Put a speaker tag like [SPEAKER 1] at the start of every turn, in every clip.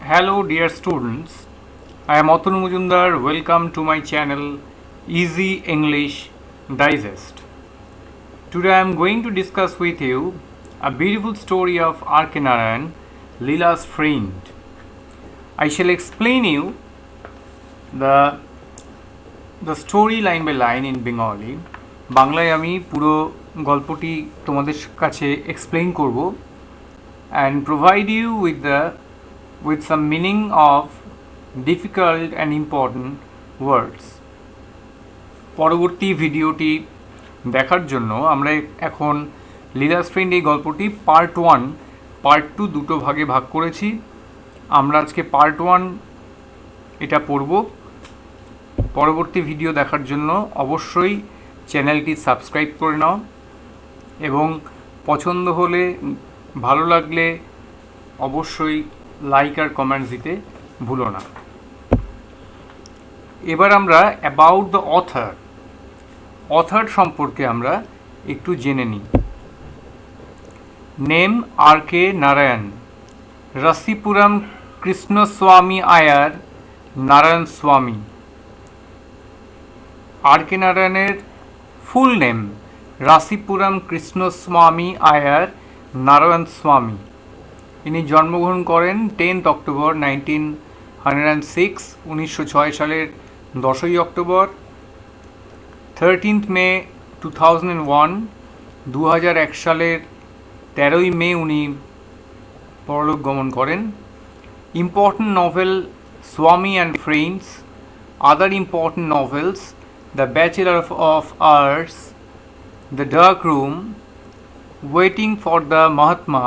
[SPEAKER 1] Hello, dear students. I am Atanu Mujumdar. Welcome to my channel Easy English Digest. Today I am going to discuss with you a beautiful story of R.K. Narayan, Leela's friend. I shall explain you the story line by line in Bengali. বাংলায় আমি পুরো গল্পটি তোমাদের কাছে explain করব and provide you with some meaning of difficult and important words. পরবর্তী ভিডিওটি দেখার জন্য আমরা এখন লীলাস ফ্রেন্ড এই গল্পটি পার্ট 1 পার্ট 2 দুটো ভাগে ভাগ করেছি। আমরা আজকে পার্ট 1 এটা পড়ব। পরবর্তী ভিডিও দেখার জন্য অবশ্যই চ্যানেলটি সাবস্ক্রাইব করে নাও এবং পছন্দ হলে ভালো লাগলে অবশ্যই লাইক আর কমেন্টস দিতে ভুলো না। এবার আমরা অ্যাবাউট দ্য অথার সম্পর্কে আমরা একটু জেনে নিই। Name R.K. নারায়ণ, রাসিপুরম কৃষ্ণস্বামী আয়ার নারায়ণ স্বামী। R.K. নারায়ণের ফুল নেম রাসিপুরম কৃষ্ণস্বামী আয়ার নারায়ণ স্বামী। ইনি জন্মগ্রহণ করেন 10 অক্টোবর 1906 সালের 10ই অক্টোবর। 13th মে 2001 2001 সালের 13ই মে উনি পরলোক গমন করেন। ইম্পর্টেন্ট নভেল স্বামী and friends, other important novels the bachelor of arts, the dark room, waiting for the Mahatma,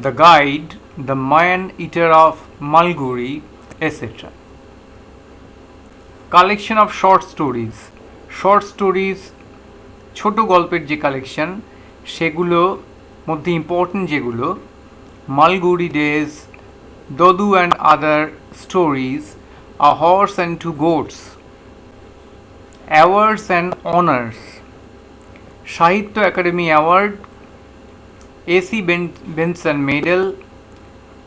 [SPEAKER 1] The Guide, The Man Eater of Malguri, etc. Collection of short stories. Short stories, ছোটো গল্পের যে collection সেগুলো মধ্যে important যেগুলো: Malgudi days, Dodu and other stories, a horse and two goats, awards and honours, Sahitya Akademi award, AC Benson medal,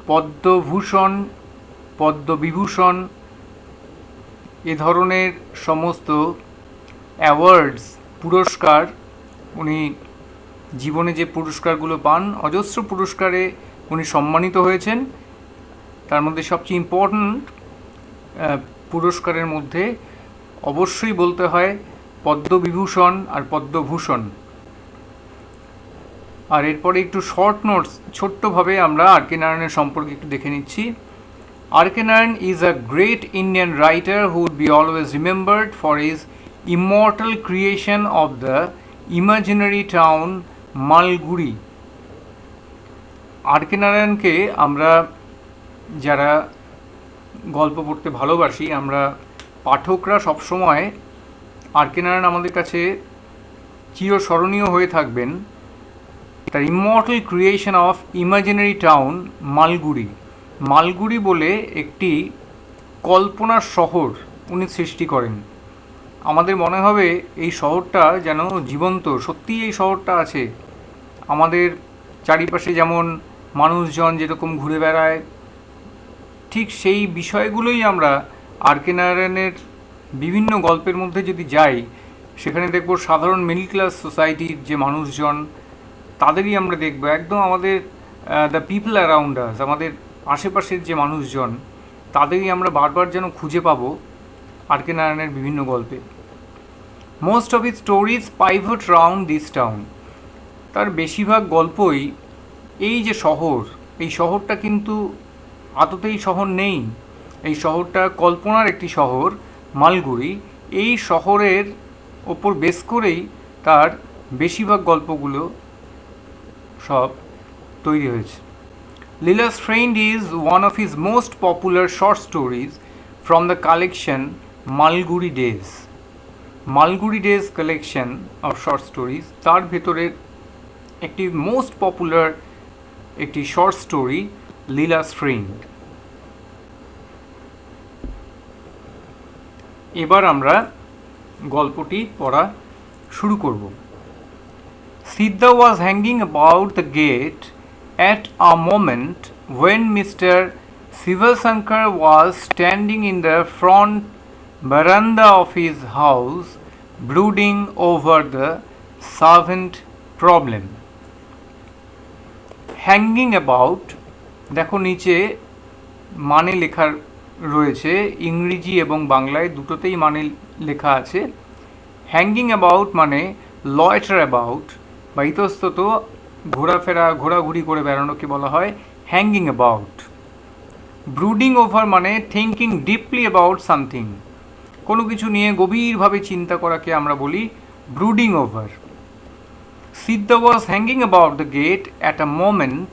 [SPEAKER 1] Padma Bhushan, Padma Vibhushan, এ ধরনের সমস্ত awards পুরস্কার উনি জীবনে যে পুরস্কারগুলো পান, অজস্র পুরস্কারে উনি সম্মানিত হয়েছেন। তার মধ্যে সবচেয়ে ইম্পর্ট্যান্ট পুরস্কারের মধ্যে অবশ্যই বলতে হয় পদ্মবিভূষণ আর পদ্মভূষণ। আর এরপরে একটু শর্ট নোটস ছোট্টভাবে আমরা R.K. নারায়ণের সম্পর্কে একটু দেখে নিচ্ছি। R.K. Narayan is a great Indian writer who would be always remembered for his immortal creation of the imaginary town Malgudi. R.K. নারায়ণকে আমরা যারা গল্প পড়তে ভালোবাসি, আমরা পাঠকরা সবসময় R.K. নারায়ণ আমাদের কাছে চিরস্মরণীয় হয়ে থাকবেন তার immortal creation of imaginary town Malgudi. Malgudi বলে একটি কল্পনার শহর উনি সৃষ্টি করেন। আমাদের মনে হবে এই শহরটা যেন জীবন্ত, সত্যিই এই শহরটা আছে। আমাদের চারিপাশে যেমন মানুষজন যেরকম ঘুরে বেড়ায়, ঠিক সেই বিষয়গুলোই আমরা R.K. নারায়ণের বিভিন্ন গল্পের মধ্যে যদি যাই, সেখানে দেখব সাধারণ মিডল ক্লাস সোসাইটির যে মানুষজন, তাদেরই আমরা দেখব একদম আমাদের দ্য পিপল অ্যারাউন্ড আস, আমাদের আশেপাশের যে মানুষজন, তাদেরই আমরা বারবার যেন খুঁজে পাবো R.K. নারায়ণের বিভিন্ন গল্পে। Most of it stories pivot round this town. তার বেশিরভাগ গল্পই এই যে শহর, এই শহরটা কিন্তু আদতেই শহর নেই, এই শহরটা কল্পনার একটি শহর মালগুড়ি। এই শহরের ওপর বেস করেই তার বেশিরভাগ গল্পগুলো সব তৈরি হয়েছে। Leela's Friend is one of his most popular short stories from the collection Malguri Days. Malguri Days collection of short stories, তার ভেতরের একটি মোস্ট পপুলার একটি শর্ট স্টোরি Leela's Friend। এবার আমরা গল্পটি পড়া শুরু করব। Siddha was hanging about the gate at a moment when Mr. Sivasankar was standing in the front veranda of his house, brooding over the servant problem. Hanging about, দেখো নিচে মানে লেখা রয়েছে, ইংরেজি এবং বাংলায় দুটোতেই মানে লেখা আছে। হ্যাঙ্গিং অ্যাবাউট মানে লয়টার অ্যাবাউট বা ইতস্তত ঘোরাফেরা ঘোরাঘুরি করে বেড়ানোকে বলা হয় হ্যাঙ্গিং অ্যাবাউট। ব্রুডিং ওভার মানে থিঙ্কিং ডিপলি অ্যাবাউট সামথিং, কোনো কিছু নিয়ে গভীরভাবে চিন্তা করাকে আমরা বলি brooding over. Siddha was hanging about the gate at a moment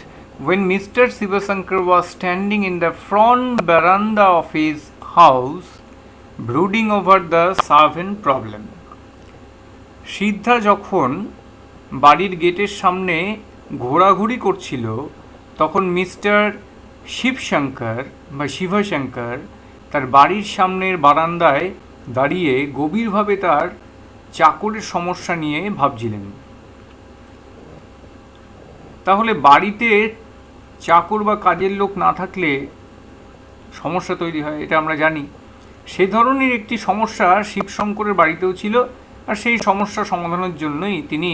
[SPEAKER 1] when Mr. Sivasankar was standing in the front veranda of his house, brooding over the servant problem. সিদ্ধা যখন বাড়ির গেটের সামনে ঘোরাঘুরি করছিল তখন মিস্টার শিবশঙ্কর বা শিবশঙ্কর তার বাড়ির সামনের বারান্দায় দাঁড়িয়ে গভীরভাবে তার চাকরের সমস্যা নিয়ে ভাবছিলেন। তাহলে বাড়িতে চাকর বা কাজের লোক না থাকলে সমস্যা তৈরি হয়, এটা আমরা জানি। সেই ধরনের একটি সমস্যা শিবশঙ্করের বাড়িতেও ছিল, আর সেই সমস্যা সমাধানের জন্যই তিনি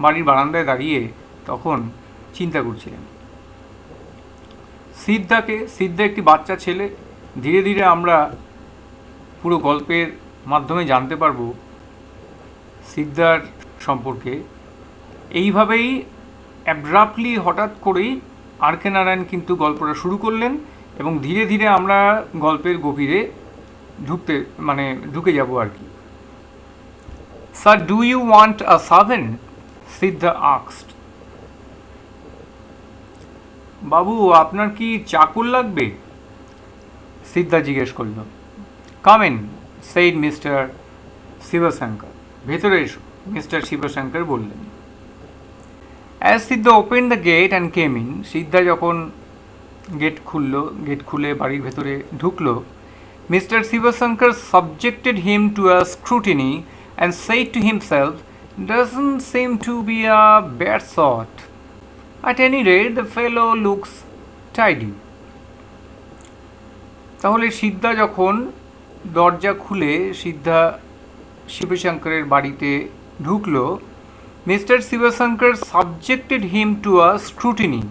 [SPEAKER 1] বাড়ির বারান্দায় দাঁড়িয়ে তখন চিন্তা করছিলেন। সিদ্ধা একটি বাচ্চা ছেলে। ধীরে ধীরে আমরা পুরো গল্পের মাধ্যমে জানতে পারব সিদ্ধার সম্পর্কে। এইভাবেই অ্যাব্রাপ্টলি হঠাৎ করেই আর কে নারায়ণ কিন্তু গল্পটা শুরু করলেন এবং ধীরে ধীরে আমরা গল্পের গভীরে ঢুকে যাব আর কি। Sir, do you want a servant? Siddha asked. বাবু, আপনার কি চাকর লাগবে? সিদ্ধা জিজ্ঞেস করল। Come in, said mister Shivshankar. ভেতরে এসো, মিস্টার শিবশঙ্কর বললেন। As Siddha opened the gate and came in, সিদ্ধা যখন গেট খুলে বাড়ির ভেতরে ঢুকলো, Mr. Sivasankar subjected him to a scrutiny and said to himself, doesn't seem to be a bad sort. At any rate, the fellow looks tidy. তাহলে সিদ্ধা যখন দরজা খুলে সিদ্ধা শিবশঙ্করের বাড়িতে ঢুকলো, mister Shivshankar subjected him to a scrutiny.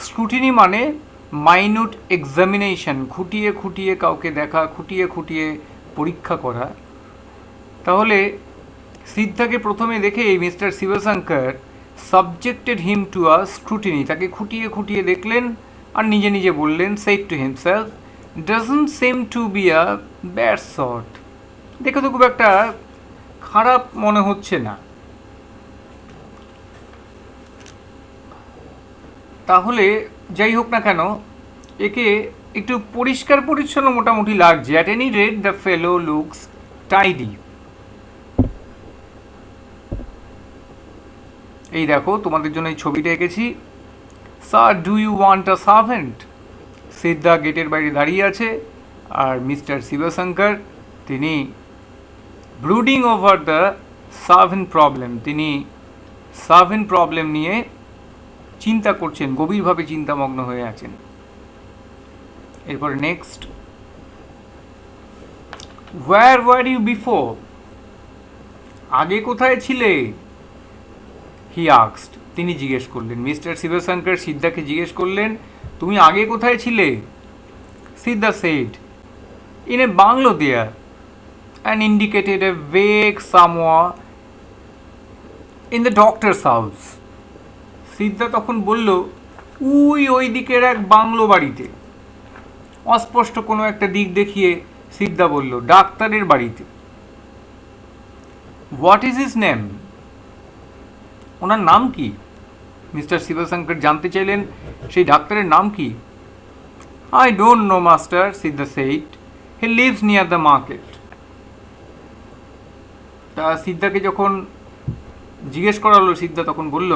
[SPEAKER 1] Scrutiny মানে minute examination, খুঁটিয়ে খুঁটিয়ে কাউকে দেখা, খুঁটিয়ে খুঁটিয়ে পরীক্ষা করা। তাহলে সিদ্ধাকে প্রথমে দেখে এই mister Shivshankar subjected him to a scrutiny, তাকে খুঁটিয়ে খুঁটিয়ে দেখলেন আর নিজে নিজে বললেন, said to himself, doesn't seem to be a bad sort. দেখে তো খুব একটা খারাপ মনে হচ্ছে না। তাহলে যাই হোক না কেন, একে একটু পরিষ্কার পরিচ্ছন্ন মোটামুটি লাগছে। At any rate the fellow looks tidy. এই দেখো, তোমাদের জন্য এই ছবিটা এঁকেছি। Sir, do you want a servant? Siddha গেটের বাইরে দাঁড়িয়ে আছে, আর মিস্টার শিবশঙ্কর তিনি brooding over the servant problem, তিনি সার্ভেন্ট প্রবলেম নিয়ে চিন্তা করছেন, গভীরভাবে চিন্তামগ্ন হয়ে আছেন। এরপর next, where were you before? আগে কোথায় ছিলে? হি আস্কড, তিনি জিজ্ঞেস করলেন। মিস্টার শিবশঙ্কর সিদ্ধাকে জিজ্ঞেস করলেন, তুমি আগে কোথায় ছিলে? Siddha said, in a bungalow there, and indicated a vague somewhere in the doctor's house. Siddha তখন বলল, ওই দিকের এক বাংলো বাড়িতে। অস্পষ্ট কোনো একটা দিক দেখিয়ে সিদ্ধা বলল, ডাক্তারের বাড়িতে। What is his name? ওনার নাম কি? মিস্টার শিবশঙ্কর জানতে চাইলেন সেই ডাক্তারের নাম কি। I don't know master, Siddha said, he lives near the market. তা সিদ্ধাকে যখন জিজ্ঞেস করা হলো, সিদ্ধা তখন বলল,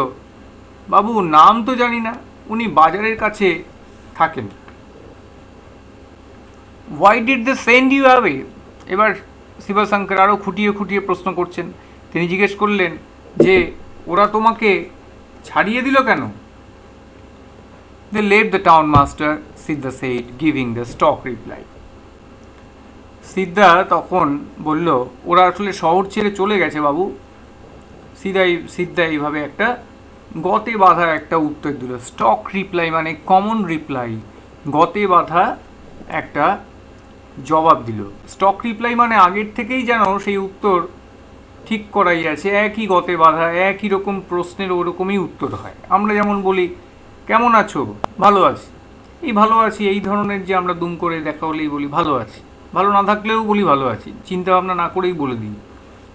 [SPEAKER 1] বাবু, নাম তো জানি না, উনি বাজারের কাছে থাকেন। Why did they send you away? এবার শিবশঙ্কর আরও খুঁটিয়ে খুঁটিয়ে প্রশ্ন করছেন। তিনি জিজ্ঞেস করলেন যে ওরা তোমাকে ছাড়িয়ে দিল কেন? They left the town master, Siddha said, giving the stock reply. সিদ্ধা তখন বলল, ওরা আসলে শহর ছেড়ে চলে গেছে বাবু। সিদ্ধা এইভাবে একটা গতে বাঁধা একটা উত্তর দিল। স্টক রিপ্লাই মানে কমন রিপ্লাই, গতে বাঁধা একটা জবাব দিল। স্টক রিপ্লাই মানে আগের থেকেই যেন সেই উত্তর ঠিক করাই আছে, একই গতে বাঁধা, একই রকম প্রশ্নের ওরকমই উত্তর হয়। আমরা যেমন বলি কেমন আছো, ভালো আছি, এই ভালো আছি, এই ধরনের যে আমরা দুম করে দেখা হলেই বলি ভালো আছি, ভালো না থাকলেও বলি ভালো আছি, চিন্তা ভাবনা না করেই বলে দিই।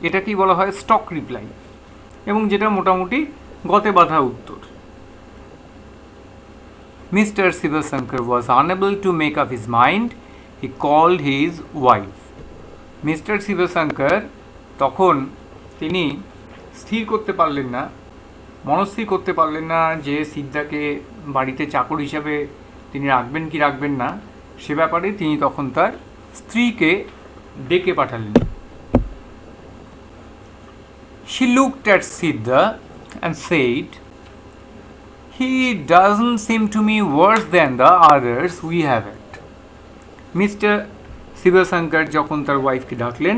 [SPEAKER 1] এটাকেই বলা হয় স্টক রিপ্লাই, এবং যেটা মোটামুটি গতে বাঁধা উত্তর। Mr. Sivasankar was unable to make up his mind. He called his wife. Mister Shivshankar তখন তিনি স্থির করতে পারলেন না, মনস্থির করতে পারলেন না যে সিদ্ধাকে বাড়িতে চাকর হিসাবে তিনি রাখবেন কি রাখবেন না, সে ব্যাপারে তিনি তখন তার স্ত্রীকে ডেকে পাঠালেন। She looked at Siddha and said, "He doesn't seem to me worse than the others we haven't." Mister Shivshankar যখন তার ওয়াইফকে ডাকলেন,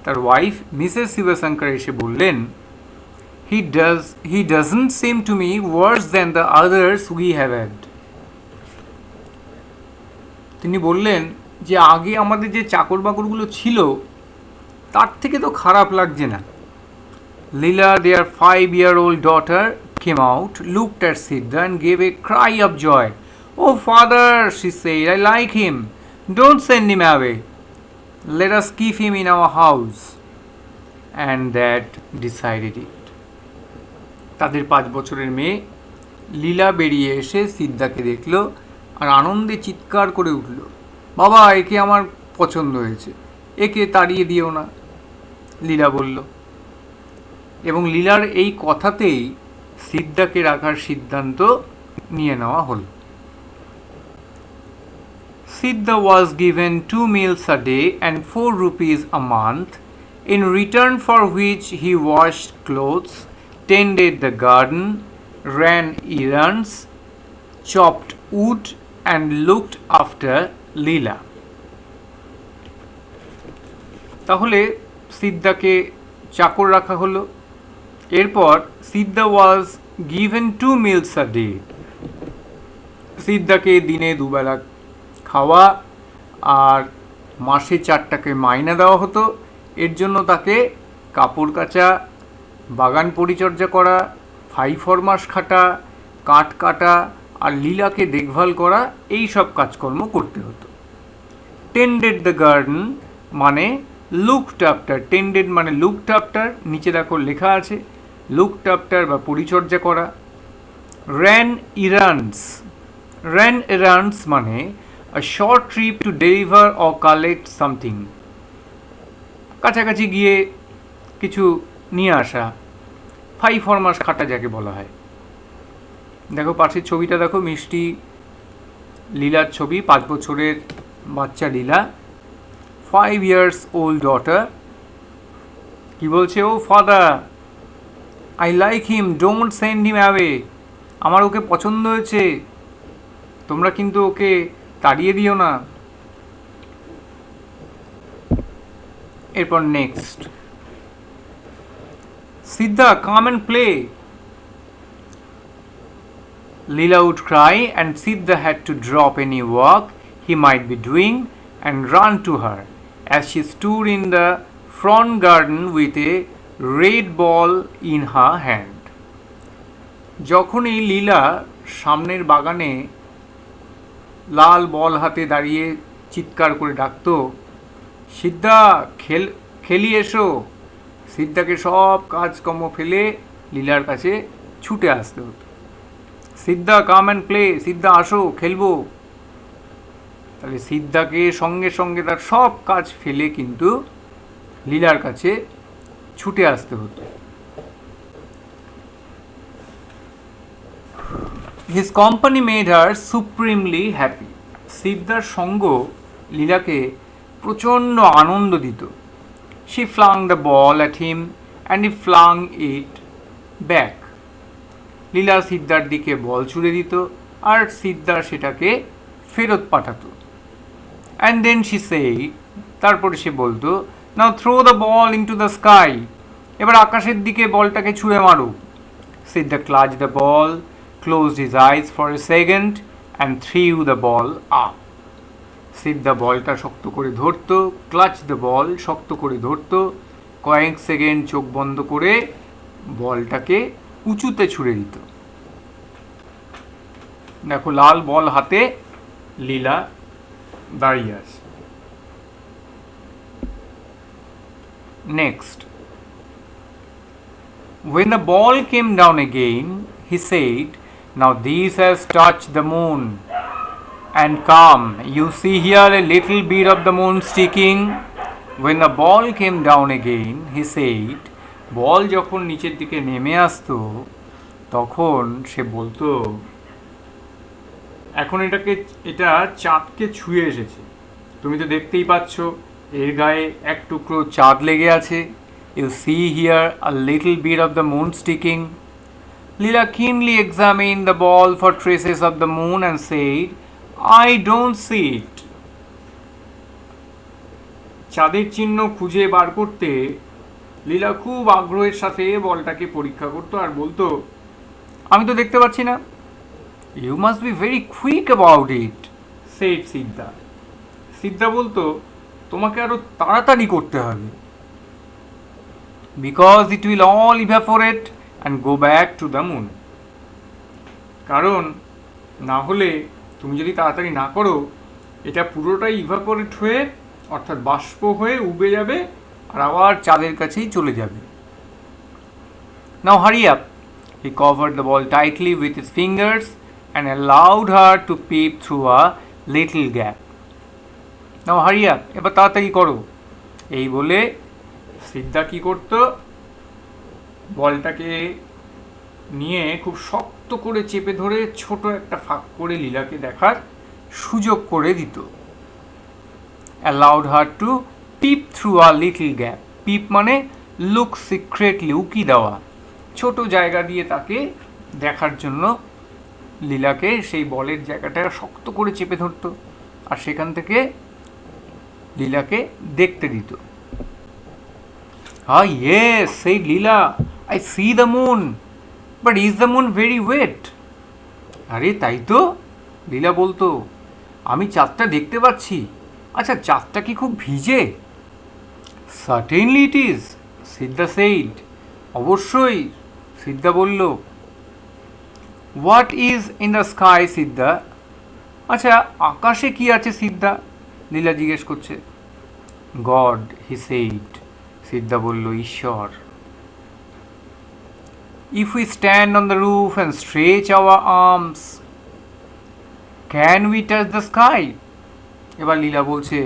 [SPEAKER 1] তার ওয়াইফ মিসেস শিবশঙ্কর এসে বললেন, He doesn't seem to me worse than the others we haven't. তিনি বললেন যে আগে আমাদের যে চাকর বাকরগুলো ছিল তার থেকে তো খারাপ লাগছে না। Leela, their 5-year-old daughter, came out, looked at Siddha and gave a cry of joy. "Oh father," she said, "I like him. Don't send him away. Let us keep him in our house." And that decided it. তাদের 5 বছরের মেয়ে লীলা বেরিয়ে এসে সিদ্ধাকে দেখল আর আনন্দে চিৎকার করে উঠল, বাবা একে আমার পছন্দ হয়েছে, একে তাড়িয়ে দিও না, লীলা বলল। এবং লীলার এই কথাতেই সিদ্ধাকে রাখার সিদ্ধান্ত নিয়ে নেওয়া হলো। Siddha was given 2 meals a day and 4 rupees a month, in return for which he washed clothes, tended the garden, ran errands, chopped wood and looked after Leela. তাহলে সিদ্ধাকে চাকর রাখা হলো। এরপর Siddha was given 2 meals a day. সিদ্ধাকে দিনে 2 বেলা খাওয়া আর মাসে 4 টাকা মাইনা দেওয়া হতো। এর জন্য তাকে কাপড় কাচা, বাগান পরিচর্যা করা, 5 মাস খাটা, কাঠ কাটা আর লীলাকে দেখভাল করা, এই সব কাজকর্ম করতে হতো। টেন্ডেড দ্য গার্ডেন মানে লুকড আফটার, টেন্ডেড মানে লুকড আফটার, নিচে দেখো লেখা আছে লুকড আফটার বা পরিচর্যা করা। র্যান ইরান্ডস, র্যান এরান্ডস মানে a short trip to deliver or collect something, কাছাকাছি গিয়ে কিছু নিয়ে আসা, 5 মাস খাটা যাকে বলা হয়। দেখো পাশের ছবিটা দেখো, মিষ্টি লীলার ছবি, 5 বছরের বাচ্চা লীলা, 5 years old daughter, কি বলছে, ও father I like him, don't send him away, আমার ওকে পছন্দ হয়েছে, তোমরা কিন্তু ওকে তাড়িয়ে দিও না। এরপর next, Siddha come and play, Leela would cry and Siddha had to drop any work he might be doing and run to her as she stood in the front garden with a red ball in her hand. যখনই লীলা সামনের বাগানে লাল বল হাতে দাঁড়িয়ে চিৎকার করে ডাকতো, সিদ্ধা খেলি এসো, সিদ্ধাকে সব কাজকর্ম ফেলে লীলার কাছে ছুটে আসতে হতো। সিদ্ধা কাম অ্যান্ড প্লে, সিদ্ধা আসো খেলবো। তাহলে সিদ্ধাকে সঙ্গে সঙ্গে তার সব কাজ ফেলে কিন্তু লীলার কাছে ছুটে আসতে হতো। His company made her supremely happy. সিদ্ধার সঙ্গ লীলাকে প্রচণ্ড আনন্দ দিত। She flung the ball at him and he flung it back. লীলা সিদ্ধার দিকে বল ছুড়ে দিত, আর সিদ্ধা সেটাকে ফেরত পাঠাতো। অ্যান্ড দেন শি সেই, তারপরে সে বলতো, now throw the ball into the sky, এবার আকাশের দিকে বলটাকে ছুঁড়ে মারো। Siddha clutch the ball, closed his eyes for a second and threw the ball up. Siddha বলটা শক্ত করে ধরতো, ক্লাচ দ্য বল শক্ত করে ধরতো, কয়েক সেকেন্ড চোখ বন্ধ করে বলটাকে উঁচুতে ছুঁড়ে দিত। দেখো লাল বল হাতে লীলা দাঁড়িয়ে আছে। Next, when the ball came down again, he said, now this has touched the moon. And come, you see here a little bit of the moon sticking. When the ball came down again, he said, বল যখন নিচের দিকে নেমে আসতো তখন সে বলতো, এখন এটা চাঁদকে ছুঁয়ে এসেছে। তুমি তো দেখতেই পাচ্ছ এর গায়ে এক টুকরো চাঁদ লেগে আছে। You see here a little bit of the moon sticking. Leela keenly examined the ball for traces of the moon and said, I don't see it. চাঁদের চিহ্ন খুঁজে বার করতে লীলা খুব আগ্রহের সাথে বলটাকে পরীক্ষা করতো আর বলতো, আমি তো দেখতে পাচ্ছি না। You must be very quick about it, said সিদ্ধা। সিদ্ধা বলতো, তোমাকে আরো তাড়াতাড়ি করতে হবে। Because it will all evaporate and go back to the moon. কারণ না হলে তুমি যদি তাড়াতাড়ি না করো, এটা পুরোটাই ইভাপোরেট হয়ে অর্থাৎ বাষ্প হয়ে উবে যাবে আর আবার চাঁদের কাছেই চলে যাবে। Now hurry up. He covered the ball tightly with his fingers and allowed her to peep through a little gap. Now hurry up. এবার তাড়াতাড়ি করো। এই বলে সিদ্ধা কি করতো, বলটাকে নিয়ে খুব শক্ত করে চেপে ধরে ছোট একটা ফাঁক করে লীলাকে দেখার সুযোগ করে দিত। allowed her to peep through a little gap. peep মানে look secretly, উকি দেওয়া, ছোট জায়গা দিয়ে তাকে দেখার জন্য লীলাকে সেই বলের জায়গাটা শক্ত করে চেপে ধরতো আর সেখান থেকে লীলাকে দেখতে দিত। Ah yes, said Leela, I see the moon, but is the moon very wet? আরে তাই তো, লীলা বলতো, আমি চাঁদটা দেখতে পাচ্ছি, আচ্ছা চাঁদটা কি খুব ভিজে? Certainly it is, Siddha said. অবশ্যই, সিদ্ধা বলল। What is in the sky, সিদ্ধা? আচ্ছা আকাশে কি আছে সিদ্ধা? লীলা জিজ্ঞেস করছে। God, he said. সিদ্ধা বলল, ঈশ্বর। If we stand on the roof and stretch our arms, can we touch the sky? এবার লীলা বলছে,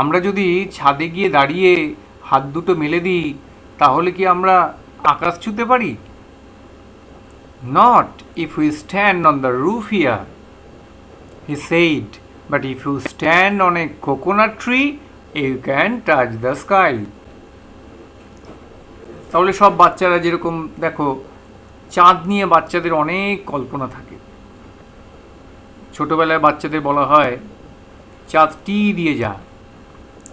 [SPEAKER 1] আমরা যদি ছাদে গিয়ে দাঁড়িয়ে হাত দুটো মেলে দিই তাহলে কি আমরা আকাশ ছুঁতে পারি? Not if we stand on the roof here, he said, but if you stand on a coconut tree, you can touch the sky. তাহলে সব বাচ্চারা যেরকম দেখো, চাঁদ নিয়ে বাচ্চাদের অনেক কল্পনা থাকে। ছোটবেলায় বাচ্চাদের বলা হয় চাঁদ টি দিয়ে যা,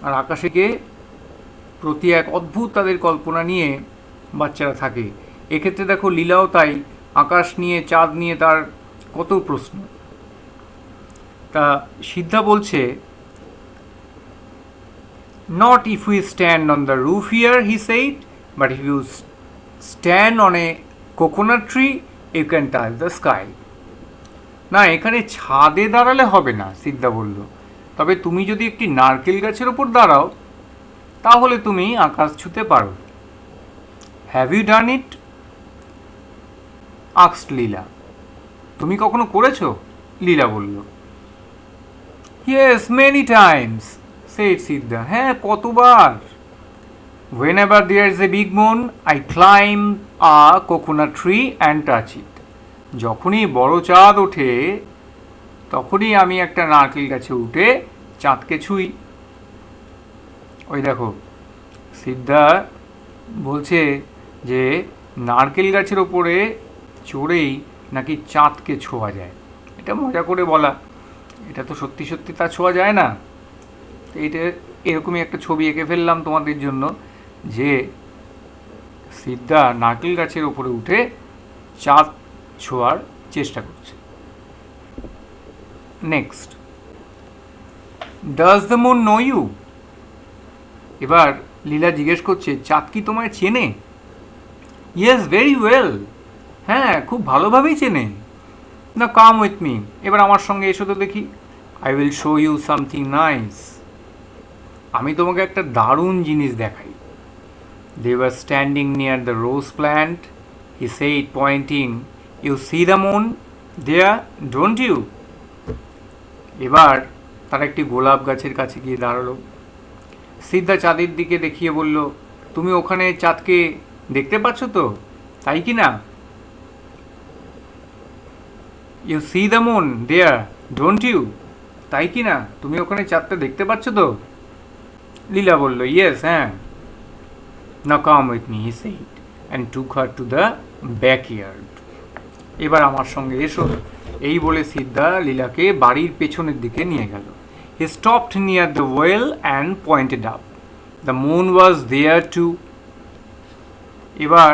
[SPEAKER 1] আর আকাশে গিয়ে প্রতি এক অদ্ভুত তাদের কল্পনা নিয়ে বাচ্চারা থাকে। এক্ষেত্রে দেখো লীলাও তাই, আকাশ নিয়ে চাঁদ নিয়ে তার কত প্রশ্ন। তা সিদ্ধা বলছে, not if we stand on the roof here, he said, but if you stand on a coconut tree, you can touch the sky. না এখানে ছাদে দাঁড়ালে হবে না, সিদ্ধা বলল, তবে তুমি যদি একটি নারকেল গাছের ওপর দাঁড়াও তাহলে তুমি আকাশ ছুঁতে পারো। Have you done it? Asked Leela. তুমি কখনো করেছো? লীলা বলল। Yes, many times, said Siddha. হ্যাঁ, কতবার। Whenever there is a big moon, I climb a coconut tree and touch it. যখনই বড় চাঁদ ওঠে তখনই আমি একটা নারকেল গাছে উঠে চাঁদকে ছুঁই। ওই দেখো সিদ্ধা বলছে যে নারকেল গাছের ওপরে চড়েই নাকি চাঁদকে ছোঁয়া যায়। এটা মজা করে বলা, এটা তো সত্যি সত্যি তা ছোঁয়া যায় না। তো এটা এরকমই একটা ছবি এঁকে ফেললাম তোমাদের জন্য, যে সিদ্ধা নারকেল গাছের ওপরে উঠে চাঁদ ছোঁয়ার চেষ্টা করছে। Next, does the moon know you? এবার লীলা জিজ্ঞেস করছে, চাঁদ কি তোমায় চেনে? Yes, very well. হ্যাঁ, খুব ভালোভাবেই চেনে। না, কাম উইথ মি, এবার আমার সঙ্গে এসো তো দেখি। I will show you something nice. আমি তোমাকে একটা দারুণ জিনিস দেখাই। They were standing near the rose plant, he said pointing, you see the moon there, don't you? এবার তারা একটি গোলাপ গাছের কাছে গিয়ে দাঁড়ালো। সিদ্ধা চাঁদের দিকে দেখিয়ে বলল, তুমি ওখানে চাঁদকে দেখতে পাচ্ছ তো, তাই কি না? You see the moon there, don't you? তাই কি না, তুমি ওখানে চাঁদটা দেখতে পাচ্ছ তো? লীলা বলল, ইয়েস, হ্যাঁ। না, come with me, he said, and took her to the backyard. এবার আমার সঙ্গে এসো। এই বলে সিদ্ধা লীলাকে বাড়ির পেছনের দিকে নিয়ে গেল। He stopped near the well and pointed up. The moon was there too. এবার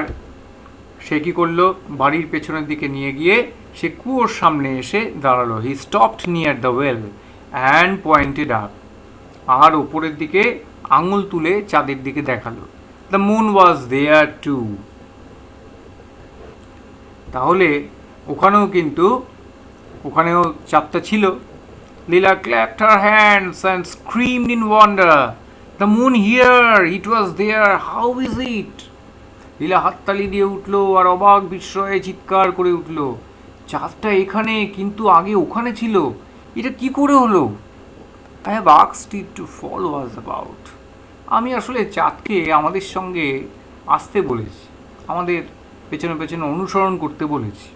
[SPEAKER 1] সে কি করলো, বাড়ির পেছনের দিকে নিয়ে গিয়ে সে কুয়োর সামনে এসে দাঁড়ালো। He stopped near the well and pointed up. আর ওপরের দিকে আঙুল তুলে চাঁদের দিকে দেখালো। The moon was there too. তাহলে ওখানেও চাঁদটা ছিল। লীলা clapped her hands and screamed in wonder, "The moon here! It was there! How is it?" লীলা হাততালি দিয়ে উঠল আর অবাক বিস্ময়ে চিৎকার করে উঠল, চাঁদটা এখানে, কিন্তু আগে ওখানে ছিল, এটা কি করে হলো? I have asked it to follow us about. আমি আসলে চাঁদকে আমাদের সঙ্গে আসতে বলেছি, আমাদের পেছনে পেছনে অনুসরণ করতে বলেছি।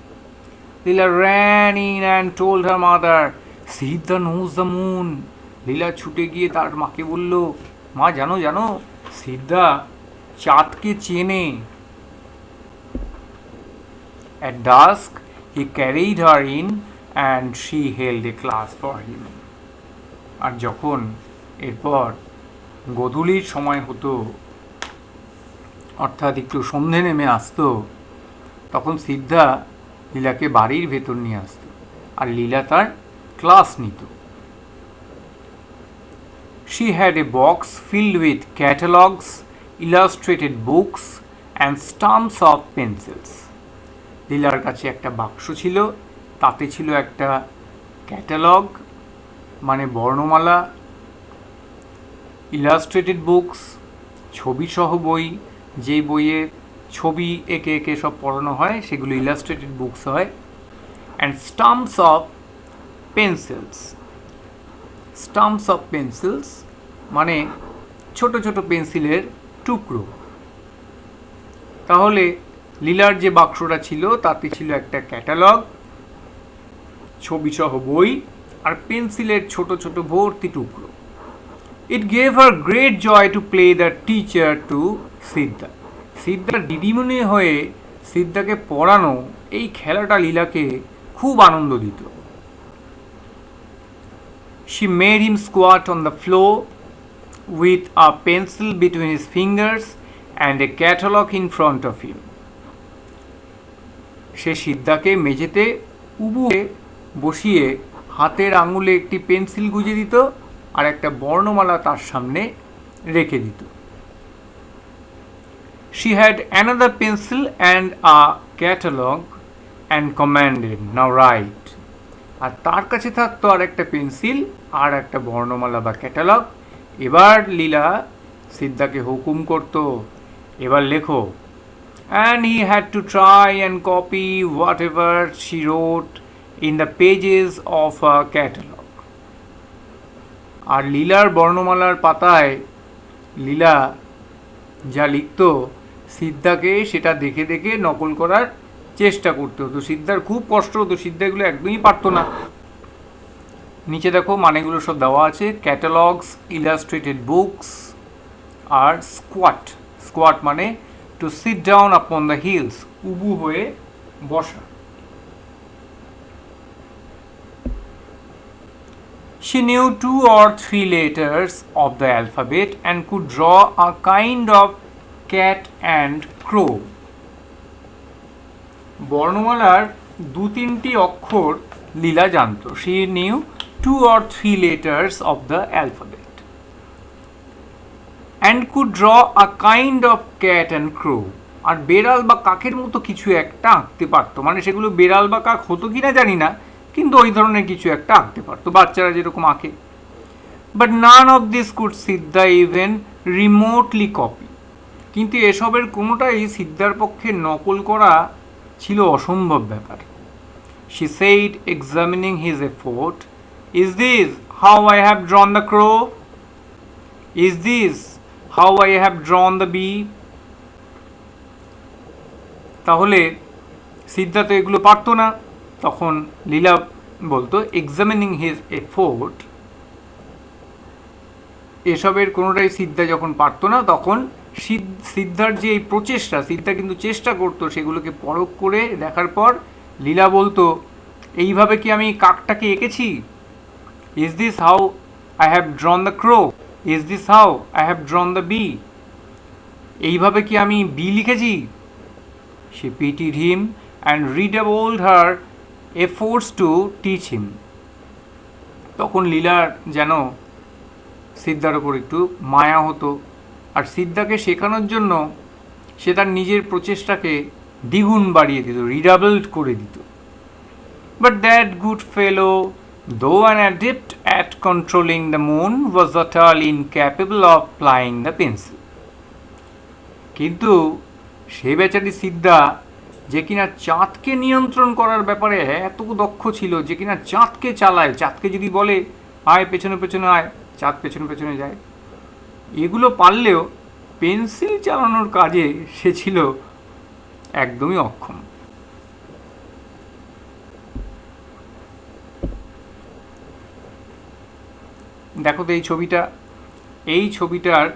[SPEAKER 1] লীলা ran in and told her mother, Siddha knows the moon. লীলা ছুটে গিয়ে তার মাকে বলল, মা জানো জানো, সিদ্ধা চাঁদকে চেনে। At dusk he carried her in and she held a class for him. আর যখন এরপর গোধূলির সময় হতো, অর্থাৎ একটু সন্ধে নেমে আসতো, তখন সিদ্ধা লীলাকে বাড়ির ভেতর নিয়ে আসতো আর লীলা তার ক্লাস নিত। She had a box filled with catalogs, illustrated books and stumps of pencils. লীলার কাছে একটা বাক্স ছিল, তাতে ছিল একটা ক্যাটালগ মানে বর্ণমালা, ইলাস্ট্রেটেড বুকস ছবি সহ বই, যে বইয়ে ছবি এঁকে এঁকে সব পড়ানো হয় সেগুলো ইলাস্ট্রেটেড বুকস হয়, and stamps of pencils. Stamps of pencils মানে ছোট ছোট পেন্সিলের টুকরো। তাহলে লীলার যে বাক্সটা ছিল তাতে ছিল একটা ক্যাটালগ, ছবি সহ বই আর পেন্সিলের ছোট ছোট ভর্তি টুকরো। It gave her great joy to play the teacher to Siddha. সিদ্ধার দিদিমণি হয়ে সিদ্ধাকে পড়ানো এই খেলাটা লীলাকে খুব আনন্দ দিত। She made him squat on the floor with a pencil between his fingers and a catalogue in front of him. সে সিদ্ধাকে মেঝেতে উবুয়ে বসিয়ে হাতের আঙুলে একটি পেন্সিল গুঁজে দিত আর একটা বর্ণমালা তার সামনে রেখে দিত। She had another pencil and a catalogue and commanded, "Now write." আর তার কাছে থাকতো আর একটা পেন্সিল আর একটা বর্ণমালা বা ক্যাটালগ। এবার লীলা সিদ্ধাকে হুকুম করত, এবার লেখো। And he had to try and copy whatever she wrote in the pages of a catalogue. আর লীলার বর্ণমালার পাতায় লীলা যা লিখত সিদ্ধাকে সেটা দেখে দেখে নকল করার চেষ্টা করতে হতো। সিদ্ধার খুব কষ্ট হতো, সিদ্ধা এগুলো একদমই পারতো না। নিচে দেখো মানেগুলো সব দেওয়া আছে, ক্যাটালগস, ইলাস্ট্রেটেড বুকস আর স্কোয়াট। স্কোয়াট মানে to sit down upon the heels, উবু হয়ে বসা। She knew 2 or 3 letters of the alphabet and could draw a kind of cat and crow. বর্ণমালার 2-3টি অক্ষর লীলা জানতো। She knew 2 or 3 letters of the alphabet and could draw a kind of cat and crow. আর বেড়াল বা কাকের মতো কিছু একটা আঁকতে পারতো, মানে সেগুলো বেড়াল বা কাক হতো কিনা জানি না, কিন্তু ওই ধরনের কিছু একটা আঁকতে পারতো, বাচ্চারা যেরকম আঁকে। But none of this could Siddha even remotely copy. কিন্তু এসবের কোনোটাই সিদ্ধার পক্ষে নকল করা ছিল অসম্ভব ব্যাপার। She said, examining his effort, "Is this how I have drawn the crow? Is this how I have drawn the bee?" তাহলে সিদ্ধা তো এগুলো পারতো না। তখন লীলা বলতো, এক্সামিনিং হিজ এফোর্ট, এসবের কোনোটাই সিদ্ধা যখন পারতো না, তখন সিদ্ধার যে এই প্রচেষ্টা, সিদ্ধা কিন্তু চেষ্টা করতো সেগুলোকে পরখ করে দেখার পর লীলা বলতো, এইভাবে কি আমি কাকটাকে এঁকেছি? Is this how I have drawn the crow? Is this how I have drawn the bee? এইভাবে কি আমি বি লিখেছি? She pitied him and redoubled her efforts to teach him. তখন লীলার যেন সিদ্ধার ওপর একটু মায়া হতো, আর সিদ্ধাকে শেখানোর জন্য সে তার নিজের প্রচেষ্টাকে দ্বিগুণ বাড়িয়ে দিত, রিডাবলড করে দিত। But that good fellow, though an adept at controlling the moon, was utterly incapable of plying the pencil. কিন্তু সে বেচারি সিদ্ধা, যে কিনা চাঁদকে নিয়ন্ত্রণ করার ব্যাপারে এত দক্ষ ছিল, যে কিনা চাঁদকে চালায়, চাঁদকে যদি বলে আয় পেছনে পেছনে আয়, চাঁদ পেছনে পেছনে যায়, এগুলো পারলেও পেন্সিল চালানোর কাজে সে ছিল একদমই অক্ষম। দেখো তো এই ছবিটার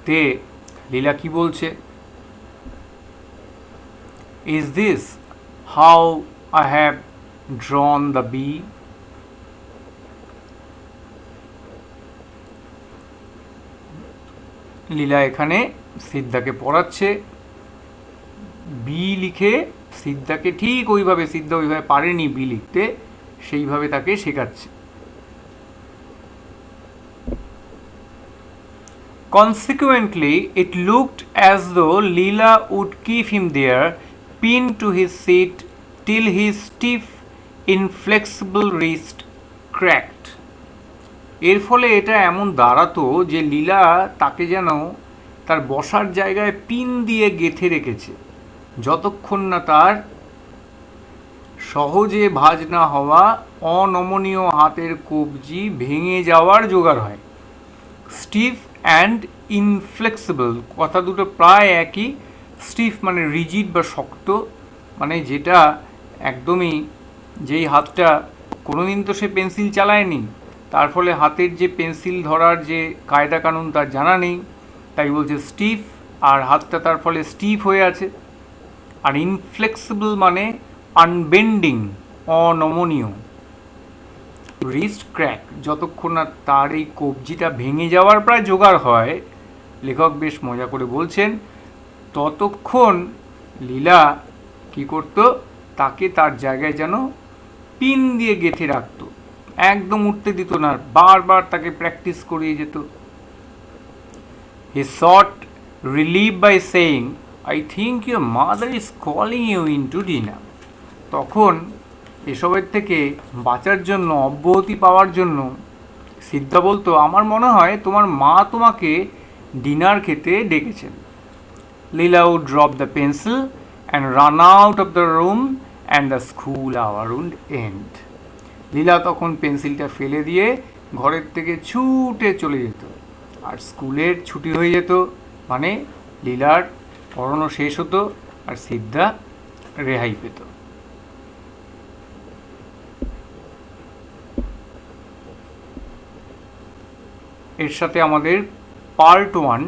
[SPEAKER 1] তে লীলা কি বলছে? Is this how I have drawn the bee? লীলা এখানে সিদ্ধাকে পড়াচ্ছে, বি লিখে সিদ্ধাকে ঠিক ওইভাবে, সিদ্ধা ওইভাবে পারেনি বি লিখতে, সেইভাবে তাকে শেখাচ্ছে। Consequently, it looked as though Leela would keep him there, pinned to his seat, till his stiff, inflexible wrist cracked. এর ফলে এটা এমন দাঁড়াতো যে লীলা তাকে যেন তার বসার জায়গায় পিন দিয়ে গেঁথে রেখেছে, যতক্ষণ না তার সহজে ভাঁজ না হওয়া অনমনীয় হাতের কবজি ভেঙে যাওয়ার জোগাড় হয়। স্টিফ অ্যান্ড ইনফ্লেক্সিবল কথা দুটো প্রায় একই। স্টিফ মানে রিজিড বা শক্ত, মানে যেটা একদমই, যেই হাতটা কোনোদিন তো সে পেন্সিল চালায়নি, তার ফলে হাতের যে পেন্সিল ধরার যে কায়দা কানুন তার জানা নেই, তাই বলছে স্টিফ, আর হাতটা তার ফলে স্টিফ হয়ে আছে। আর ইনফ্লেক্সিবল মানে আনবেন্ডিং, অনমনীয়। রিস্ট ক্র্যাক, যতক্ষণ না তার এই কবজিটা ভেঙে যাওয়ার প্রায় জোগাড় হয়, লেখক বেশ মজা করে বলছেন, ততক্ষণ লীলা কি করত, তাকে তার জায়গায় যেন পিন দিয়ে গেঁথে রাখত, একদম উঠতে দিত না, বারবার তাকে প্র্যাকটিস করিয়ে যেত। He sought relief by saying, "I think your mother is calling you into dinner." তখন এসবের থেকে বাঁচার জন্য, অব্যাহতি পাওয়ার জন্য সিদ্ধা বলতো, আমার মনে হয় তোমার মা তোমাকে ডিনার খেতে ডেকেছেন। লীলা would drop the pencil and run out of the room and the school hour would end. লীলা তখন পেন্সিলটা ফেলে দিয়ে ঘরের থেকে ছুটে চলে যেত, আর স্কুলের ছুটি হয়ে যেত, মানে লীলার পড়ানো শেষ হতো আর সিদ্ধা রেহাই পেত। এর সাথে আমাদের পার্ট 1,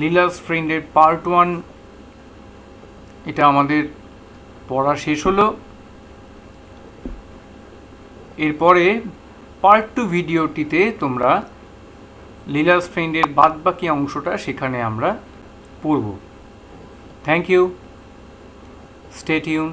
[SPEAKER 1] লীলাস ফ্রেন্ডের পার্ট 1, এটা আমাদের পড়া শেষ হলো। এরপরে পার্ট 2 ভিডিওটিতে তোমরা লীলাস ফ্রেন্ডের বাদবাকি অংশটা সেখানে আমরা পড়ব। Thank you, stay tune.